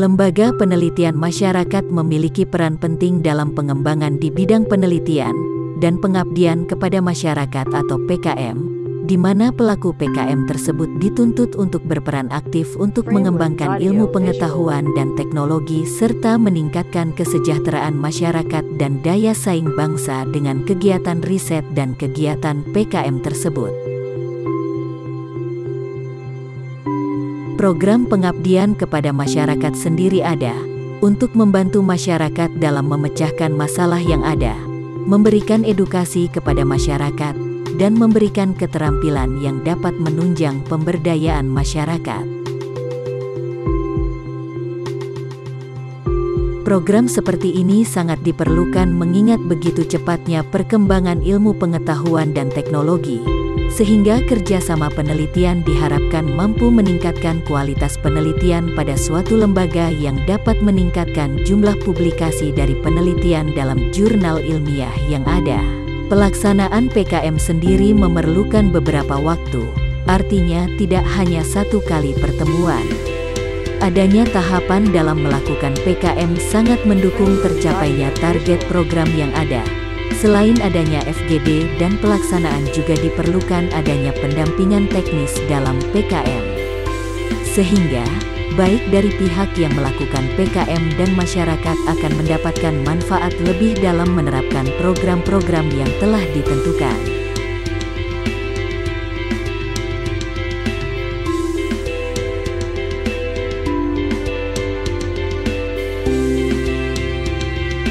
Lembaga penelitian masyarakat memiliki peran penting dalam pengembangan di bidang penelitian dan pengabdian kepada masyarakat atau PKM, di mana pelaku PKM tersebut dituntut untuk berperan aktif untuk mengembangkan ilmu pengetahuan dan teknologi serta meningkatkan kesejahteraan masyarakat dan daya saing bangsa dengan kegiatan riset dan kegiatan PKM tersebut. Program pengabdian kepada masyarakat sendiri ada untuk membantu masyarakat dalam memecahkan masalah yang ada, memberikan edukasi kepada masyarakat, dan memberikan keterampilan yang dapat menunjang pemberdayaan masyarakat. Program seperti ini sangat diperlukan mengingat begitu cepatnya perkembangan ilmu pengetahuan dan teknologi, sehingga kerjasama penelitian diharapkan mampu meningkatkan kualitas penelitian pada suatu lembaga yang dapat meningkatkan jumlah publikasi dari penelitian dalam jurnal ilmiah yang ada. Pelaksanaan PKM sendiri memerlukan beberapa waktu, artinya tidak hanya satu kali pertemuan. Adanya tahapan dalam melakukan PKM sangat mendukung tercapainya target program yang ada. Selain adanya FGD dan pelaksanaan juga diperlukan adanya pendampingan teknis dalam PKM. Sehingga, baik dari pihak yang melakukan PKM dan masyarakat akan mendapatkan manfaat lebih dalam menerapkan program-program yang telah ditentukan.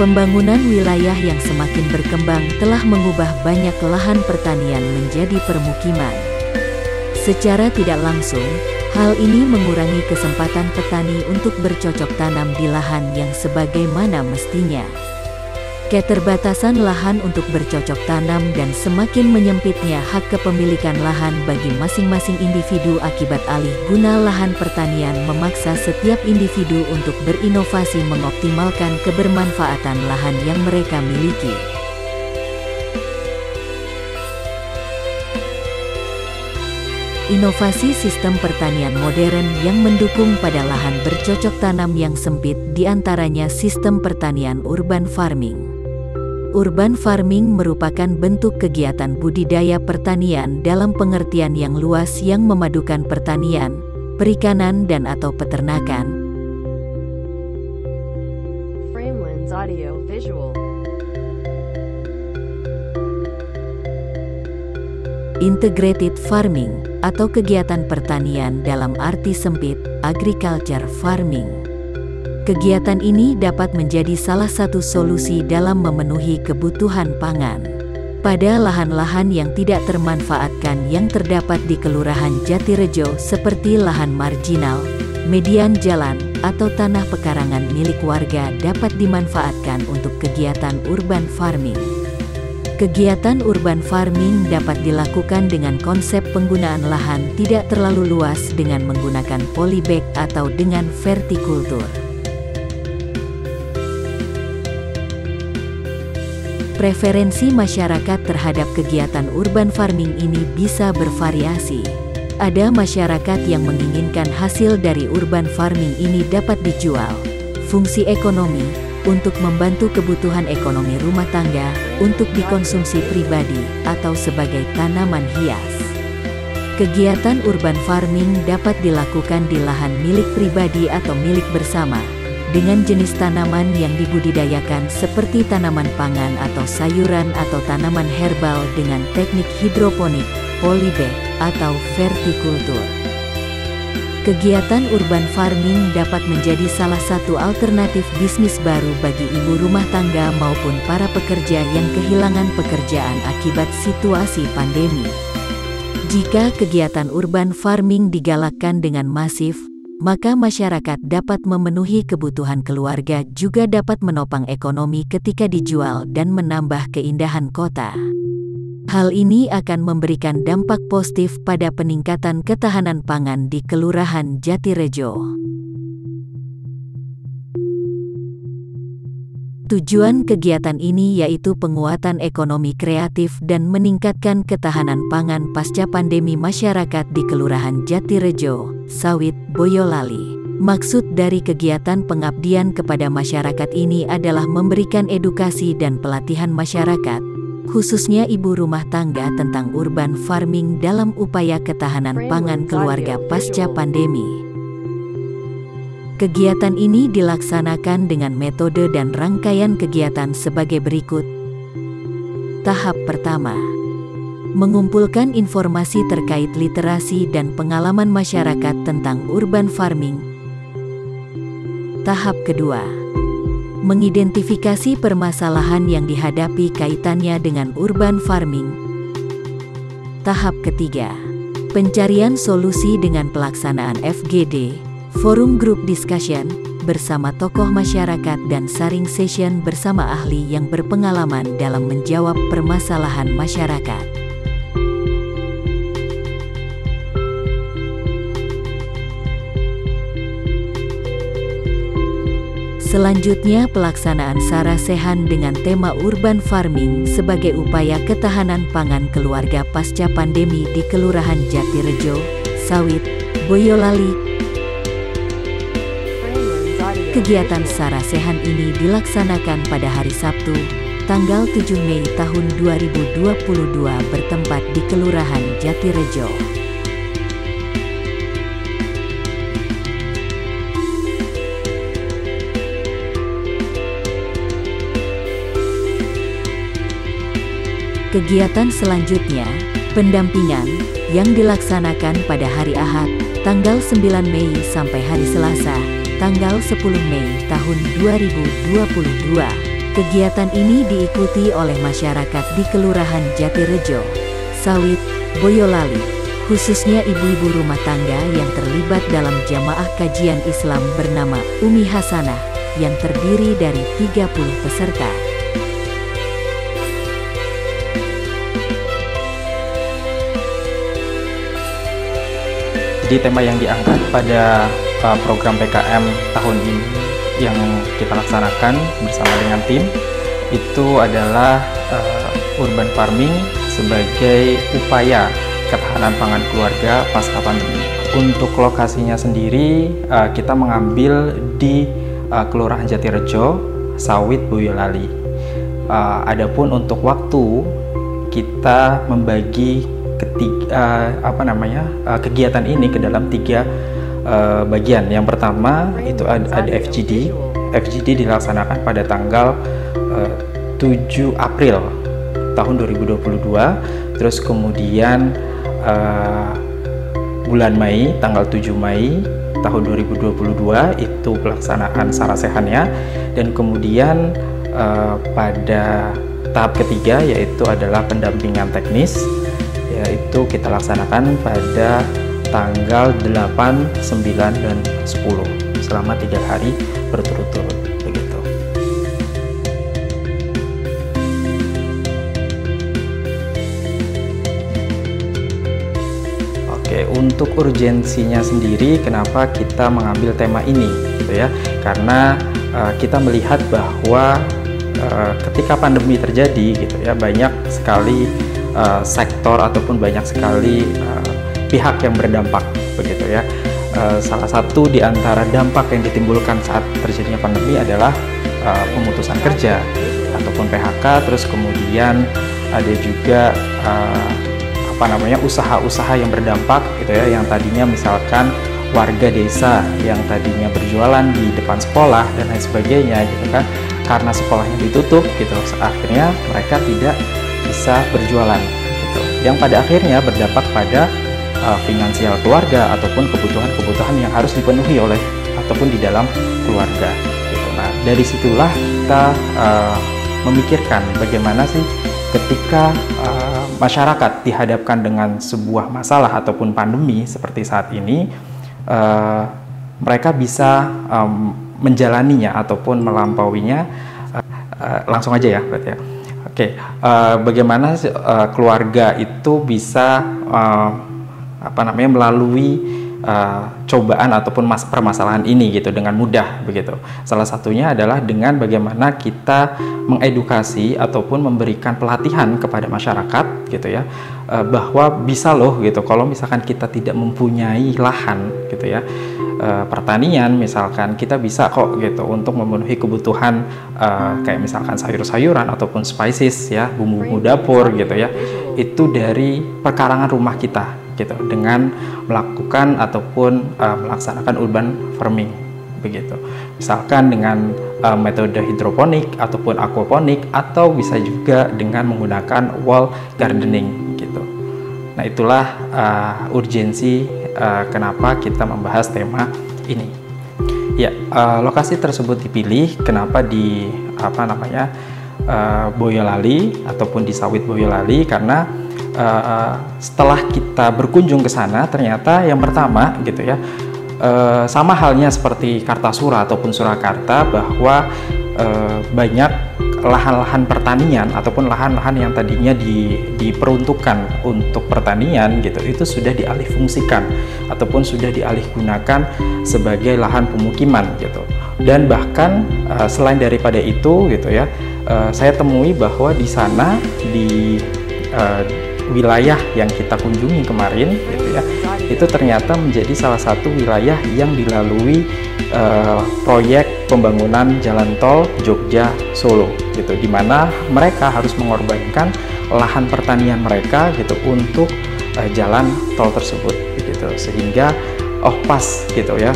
Pembangunan wilayah yang semakin berkembang telah mengubah banyak lahan pertanian menjadi permukiman. Secara tidak langsung, hal ini mengurangi kesempatan petani untuk bercocok tanam di lahan yang sebagaimana mestinya. Keterbatasan lahan untuk bercocok tanam dan semakin menyempitnya hak kepemilikan lahan bagi masing-masing individu akibat alih guna lahan pertanian memaksa setiap individu untuk berinovasi mengoptimalkan kebermanfaatan lahan yang mereka miliki. Inovasi sistem pertanian modern yang mendukung pada lahan bercocok tanam yang sempit diantaranya sistem pertanian urban farming. Urban farming merupakan bentuk kegiatan budidaya pertanian dalam pengertian yang luas yang memadukan pertanian, perikanan dan atau peternakan. Framelens Audio Visual. Integrated farming atau kegiatan pertanian dalam arti sempit, agriculture farming. Kegiatan ini dapat menjadi salah satu solusi dalam memenuhi kebutuhan pangan. Pada lahan-lahan yang tidak termanfaatkan yang terdapat di Kelurahan Jatirejo seperti lahan marginal, median jalan, atau tanah pekarangan milik warga dapat dimanfaatkan untuk kegiatan urban farming. Kegiatan urban farming dapat dilakukan dengan konsep penggunaan lahan tidak terlalu luas dengan menggunakan polybag atau dengan vertikultur. Preferensi masyarakat terhadap kegiatan urban farming ini bisa bervariasi. Ada masyarakat yang menginginkan hasil dari urban farming ini dapat dijual, fungsi ekonomi, untuk membantu kebutuhan ekonomi rumah tangga, untuk dikonsumsi pribadi, atau sebagai tanaman hias. Kegiatan urban farming dapat dilakukan di lahan milik pribadi atau milik bersama, dengan jenis tanaman yang dibudidayakan seperti tanaman pangan atau sayuran atau tanaman herbal dengan teknik hidroponik, polybag, atau vertikultur. Kegiatan urban farming dapat menjadi salah satu alternatif bisnis baru bagi ibu rumah tangga maupun para pekerja yang kehilangan pekerjaan akibat situasi pandemi. Jika kegiatan urban farming digalakkan dengan masif, maka masyarakat dapat memenuhi kebutuhan keluarga juga dapat menopang ekonomi ketika dijual dan menambah keindahan kota. Hal ini akan memberikan dampak positif pada peningkatan ketahanan pangan di Kelurahan Jatirejo. Tujuan kegiatan ini yaitu penguatan ekonomi kreatif dan meningkatkan ketahanan pangan pasca pandemi masyarakat di Kelurahan Jatirejo, Sawit, Boyolali. Maksud dari kegiatan pengabdian kepada masyarakat ini adalah memberikan edukasi dan pelatihan masyarakat, khususnya ibu rumah tangga tentang urban farming dalam upaya ketahanan pangan keluarga pasca pandemi. Kegiatan ini dilaksanakan dengan metode dan rangkaian kegiatan sebagai berikut. Tahap pertama, mengumpulkan informasi terkait literasi dan pengalaman masyarakat tentang urban farming. Tahap kedua, mengidentifikasi permasalahan yang dihadapi kaitannya dengan urban farming. Tahap ketiga, pencarian solusi dengan pelaksanaan FGD, forum group discussion, bersama tokoh masyarakat dan sharing session bersama ahli yang berpengalaman dalam menjawab permasalahan masyarakat. Selanjutnya, pelaksanaan sarasehan dengan tema urban farming sebagai upaya ketahanan pangan keluarga pasca pandemi di Kelurahan Jatirejo, Sawit, Boyolali. Kegiatan sarasehan ini dilaksanakan pada hari Sabtu, tanggal 7 Mei tahun 2022 bertempat di Kelurahan Jatirejo. Kegiatan selanjutnya, pendampingan, yang dilaksanakan pada hari Ahad, tanggal 9 Mei sampai hari Selasa, tanggal 10 Mei tahun 2022. Kegiatan ini diikuti oleh masyarakat di Kelurahan Jatirejo, Sawit, Boyolali, khususnya ibu-ibu rumah tangga yang terlibat dalam jamaah kajian Islam bernama Umi Hasanah, yang terdiri dari 30 peserta. Jadi tema yang diangkat pada program PKM tahun ini yang kita laksanakan bersama dengan tim itu adalah urban farming sebagai upaya ketahanan pangan keluarga pasca pandemi. Untuk lokasinya sendiri kita mengambil di Kelurahan Jatirejo, Sawit, Boyolali. Adapun untuk waktu kita membagi kegiatan ini ke dalam 3 bagian. Yang pertama itu ada FGD. FGD dilaksanakan pada tanggal 7 April tahun 2022. Terus kemudian bulan Mei, tanggal 7 Mei tahun 2022 itu pelaksanaan sarasehannya. Dan kemudian pada tahap ketiga yaitu adalah pendampingan teknis, yaitu kita laksanakan pada tanggal 8, 9, dan 10 selama 3 hari berturut-turut begitu. Oke, untuk urgensinya sendiri kenapa kita mengambil tema ini gitu ya? Karena kita melihat bahwa ketika pandemi terjadi gitu ya, banyak sekali sektor ataupun banyak sekali pihak yang berdampak begitu ya. Salah satu di antara dampak yang ditimbulkan saat terjadinya pandemi adalah pemutusan kerja ataupun PHK. Terus kemudian ada juga usaha-usaha yang berdampak gitu ya, yang tadinya misalkan warga desa yang tadinya berjualan di depan sekolah dan lain sebagainya gitu kan, karena sekolahnya ditutup gitu, akhirnya mereka tidak bisa berjualan gitu, yang pada akhirnya berdampak pada finansial keluarga ataupun kebutuhan-kebutuhan yang harus dipenuhi oleh ataupun di dalam keluarga gitu. Nah, dari situlah kita memikirkan bagaimana sih ketika masyarakat dihadapkan dengan sebuah masalah ataupun pandemi seperti saat ini, mereka bisa menjalaninya ataupun melampauinya. Langsung aja ya berarti ya. Oke, bagaimana keluarga itu bisa melalui cobaan ataupun permasalahan ini gitu dengan mudah begitu. Salah satunya adalah dengan bagaimana kita mengedukasi ataupun memberikan pelatihan kepada masyarakat gitu ya, bahwa bisa loh gitu kalau misalkan kita tidak mempunyai lahan gitu ya, pertanian misalkan, kita bisa kok gitu untuk memenuhi kebutuhan kayak misalkan sayur-sayuran ataupun spices ya, bumbu-bumbu dapur gitu ya, itu dari perkarangan rumah kita gitu, dengan melakukan ataupun melaksanakan urban farming begitu. Misalkan dengan metode hidroponik ataupun aquaponik, atau bisa juga dengan menggunakan wall gardening gitu. Nah, itulah urgensi kenapa kita membahas tema ini. Ya, lokasi tersebut dipilih kenapa di Boyolali ataupun di sawit Boyolali, karena setelah kita berkunjung ke sana, ternyata yang pertama gitu ya, sama halnya seperti Kartasura ataupun Surakarta, bahwa banyak lahan-lahan pertanian ataupun lahan-lahan yang tadinya diperuntukkan untuk pertanian gitu, itu sudah dialihfungsikan ataupun sudah dialihgunakan sebagai lahan pemukiman gitu. Dan bahkan selain daripada itu gitu ya, saya temui bahwa di sana di wilayah yang kita kunjungi kemarin gitu ya, itu ternyata menjadi salah satu wilayah yang dilalui proyek pembangunan jalan tol Jogja Solo gitu, dimana mereka harus mengorbankan lahan pertanian mereka gitu untuk jalan tol tersebut gitu, sehingga pas gitu ya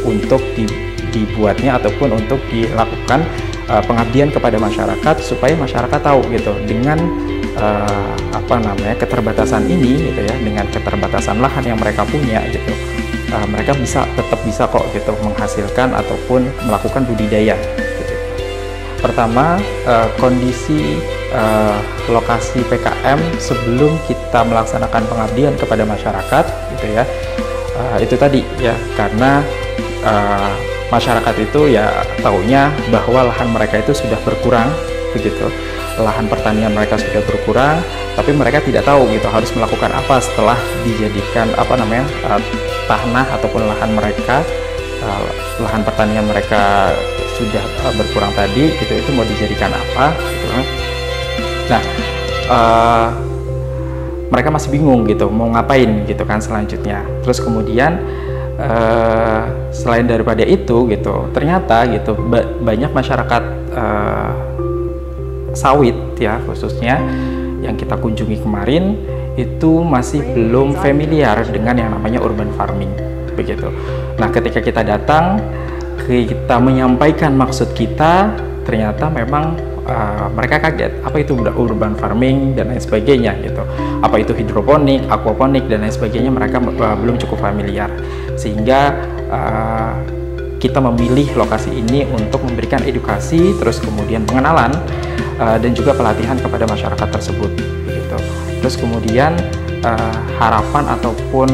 untuk dibuatnya ataupun untuk dilakukan pengabdian kepada masyarakat, supaya masyarakat tahu gitu, dengan keterbatasan ini gitu ya, dengan keterbatasan lahan yang mereka punya gitu, mereka tetap bisa kok gitu menghasilkan ataupun melakukan budidaya gitu. Pertama, kondisi lokasi PKM sebelum kita melaksanakan pengabdian kepada masyarakat gitu ya, itu tadi ya, karena masyarakat itu ya taunya bahwa lahan mereka itu sudah berkurang begitu, lahan pertanian mereka sudah berkurang, tapi mereka tidak tahu gitu harus melakukan apa setelah dijadikan tanah ataupun lahan mereka, lahan pertanian mereka sudah berkurang tadi gitu, itu mau dijadikan apa gitu. Nah, mereka masih bingung gitu mau ngapain gitu kan selanjutnya. Terus kemudian selain daripada itu gitu, ternyata gitu banyak masyarakat sawit ya khususnya yang kita kunjungi kemarin itu masih belum familiar dengan yang namanya urban farming begitu. Nah, ketika kita datang, kita menyampaikan maksud kita, ternyata memang mereka kaget apa itu urban farming dan lain sebagainya gitu, apa itu hidroponik, aquaponik dan lain sebagainya, mereka belum cukup familiar, sehingga kita memilih lokasi ini untuk memberikan edukasi, terus kemudian pengenalan dan juga pelatihan kepada masyarakat tersebut gitu. Terus kemudian harapan ataupun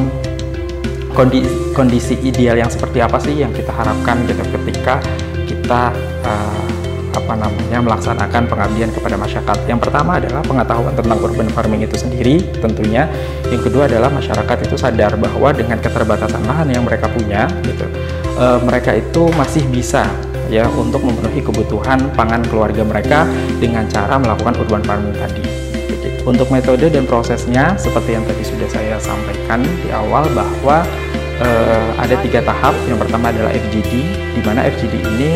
kondisi ideal yang seperti apa sih yang kita harapkan gitu ketika kita melaksanakan pengabdian kepada masyarakat. Yang pertama adalah pengetahuan tentang urban farming itu sendiri tentunya. Yang kedua adalah masyarakat itu sadar bahwa dengan keterbatasan lahan yang mereka punya gitu, mereka itu masih bisa ya untuk memenuhi kebutuhan pangan keluarga mereka dengan cara melakukan urban farming tadi. Untuk metode dan prosesnya seperti yang tadi sudah saya sampaikan di awal, bahwa ada 3 tahap. Yang pertama adalah FGD, di mana FGD ini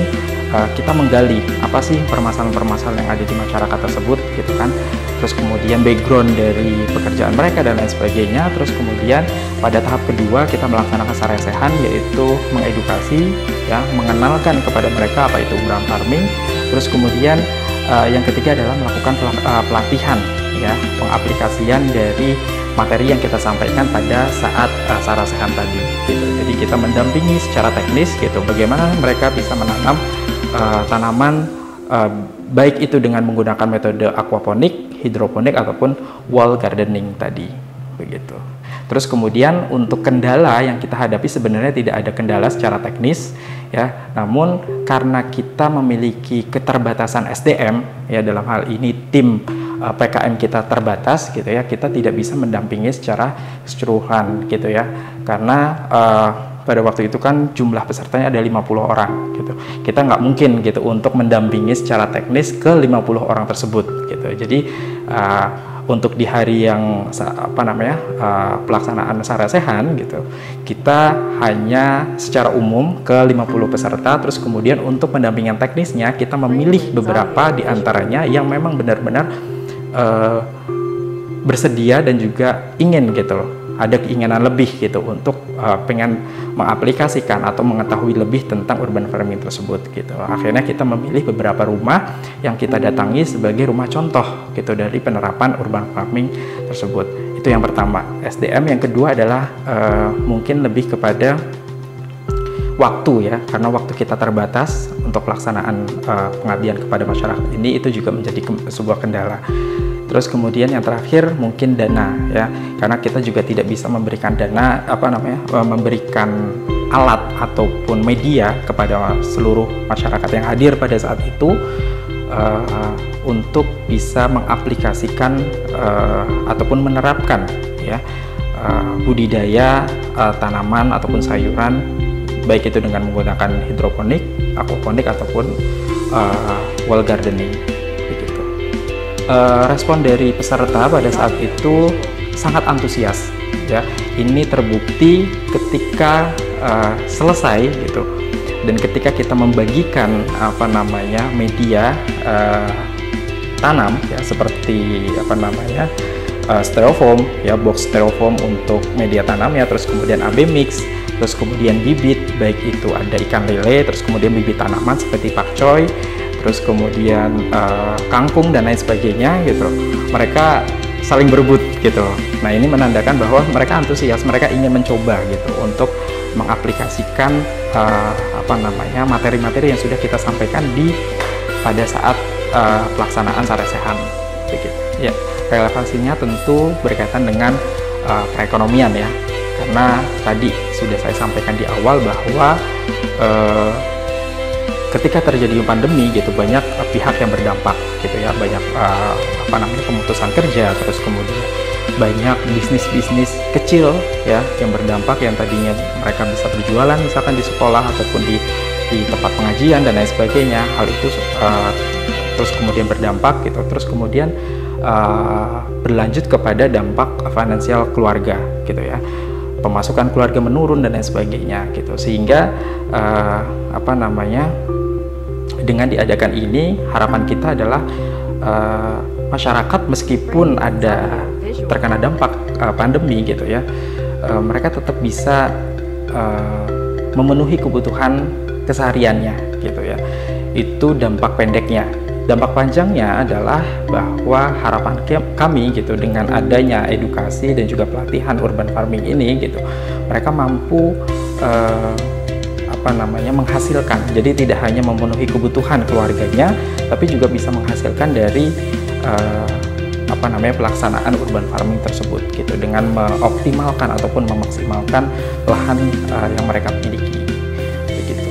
kita menggali apa sih permasalahan-permasalahan yang ada di masyarakat tersebut gitu kan, terus kemudian background dari pekerjaan mereka dan lain sebagainya. Terus kemudian pada tahap kedua kita melaksanakan saresehan, yaitu mengedukasi ya, mengenalkan kepada mereka apa itu urban farming. Terus kemudian yang ketiga adalah melakukan pelatihan ya, pengaplikasian dari materi yang kita sampaikan pada saat saresehan tadi gitu. Jadi kita mendampingi secara teknis gitu, bagaimana mereka bisa menanam tanaman baik itu dengan menggunakan metode aquaponik, hidroponik ataupun wall gardening tadi begitu. Terus kemudian untuk kendala yang kita hadapi sebenarnya tidak ada kendala secara teknis ya, namun karena kita memiliki keterbatasan SDM ya, dalam hal ini tim PKM kita terbatas gitu ya, kita tidak bisa mendampingi secara keseluruhan gitu ya, karena pada waktu itu kan jumlah pesertanya ada 50 orang gitu. Kita nggak mungkin gitu untuk mendampingi secara teknis ke 50 orang tersebut gitu. Jadi untuk di hari yang pelaksanaan Sarasehan gitu, kita hanya secara umum ke 50 peserta, terus kemudian untuk pendampingan teknisnya kita memilih beberapa di antaranya yang memang benar-benar bersedia dan juga ingin gitu loh, ada keinginan lebih gitu untuk pengen mengaplikasikan atau mengetahui lebih tentang urban farming tersebut gitu. Akhirnya kita memilih beberapa rumah yang kita datangi sebagai rumah contoh gitu dari penerapan urban farming tersebut. Itu yang pertama, SDM. Yang kedua adalah mungkin lebih kepada waktu ya, karena waktu kita terbatas untuk pelaksanaan pengabdian kepada masyarakat ini, itu juga menjadi sebuah kendala. Terus kemudian yang terakhir mungkin dana ya, karena kita juga tidak bisa memberikan dana memberikan alat ataupun media kepada seluruh masyarakat yang hadir pada saat itu untuk bisa mengaplikasikan ataupun menerapkan ya budidaya tanaman ataupun sayuran, baik itu dengan menggunakan hidroponik, aquaponik ataupun wall gardening. Respon dari peserta pada saat itu sangat antusias ya. Ini terbukti ketika selesai gitu, dan ketika kita membagikan media tanam ya, seperti styrofoam ya, box styrofoam untuk media tanam ya, terus kemudian AB mix, terus kemudian bibit, baik itu ada ikan lele, terus kemudian bibit tanaman seperti pakcoy, terus kemudian kangkung dan lain sebagainya gitu. Mereka saling berebut gitu. Nah, ini menandakan bahwa mereka antusias, mereka ingin mencoba gitu untuk mengaplikasikan materi-materi yang sudah kita sampaikan pada saat pelaksanaan Sarasehan begitu. Ya, relevansinya tentu berkaitan dengan perekonomian ya. Karena tadi sudah saya sampaikan di awal bahwa ketika terjadi pandemi gitu, banyak pihak yang berdampak gitu ya, banyak pemutusan kerja, terus kemudian banyak bisnis-bisnis kecil ya yang berdampak, yang tadinya mereka bisa berjualan misalkan di sekolah ataupun di tempat pengajian dan lain sebagainya. Hal itu terus kemudian berdampak gitu, terus kemudian berlanjut kepada dampak finansial keluarga gitu ya, pemasukan keluarga menurun dan lain sebagainya gitu, sehingga dengan diadakan ini harapan kita adalah masyarakat meskipun ada terkena dampak pandemi gitu ya, mereka tetap bisa memenuhi kebutuhan kesehariannya gitu ya. Itu dampak pendeknya. Dampak panjangnya adalah bahwa harapan kami gitu, dengan adanya edukasi dan juga pelatihan urban farming ini gitu, mereka mampu menghasilkan. Jadi tidak hanya memenuhi kebutuhan keluarganya, tapi juga bisa menghasilkan dari pelaksanaan urban farming tersebut gitu, dengan mengoptimalkan ataupun memaksimalkan lahan yang mereka miliki begitu.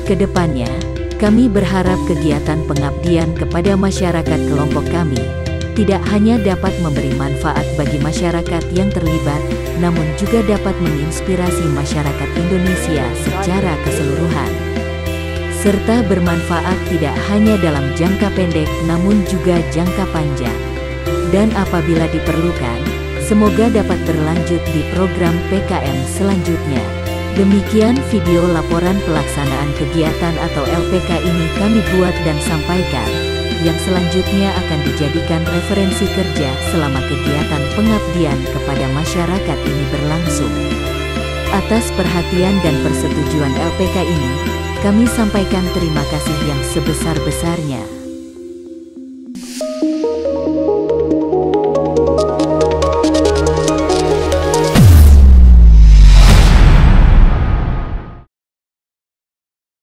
Kedepannya, kami berharap kegiatan pengabdian kepada masyarakat kelompok kami tidak hanya dapat memberi manfaat bagi masyarakat yang terlibat, namun juga dapat menginspirasi masyarakat Indonesia secara keseluruhan, serta bermanfaat tidak hanya dalam jangka pendek namun juga jangka panjang. Dan apabila diperlukan, semoga dapat berlanjut di program PKM selanjutnya. Demikian video laporan pelaksanaan kegiatan atau LPK ini kami buat dan sampaikan, yang selanjutnya akan dijadikan referensi kerja selama kegiatan pengabdian kepada masyarakat ini berlangsung. Atas perhatian dan persetujuan LPK ini, kami sampaikan terima kasih yang sebesar-besarnya.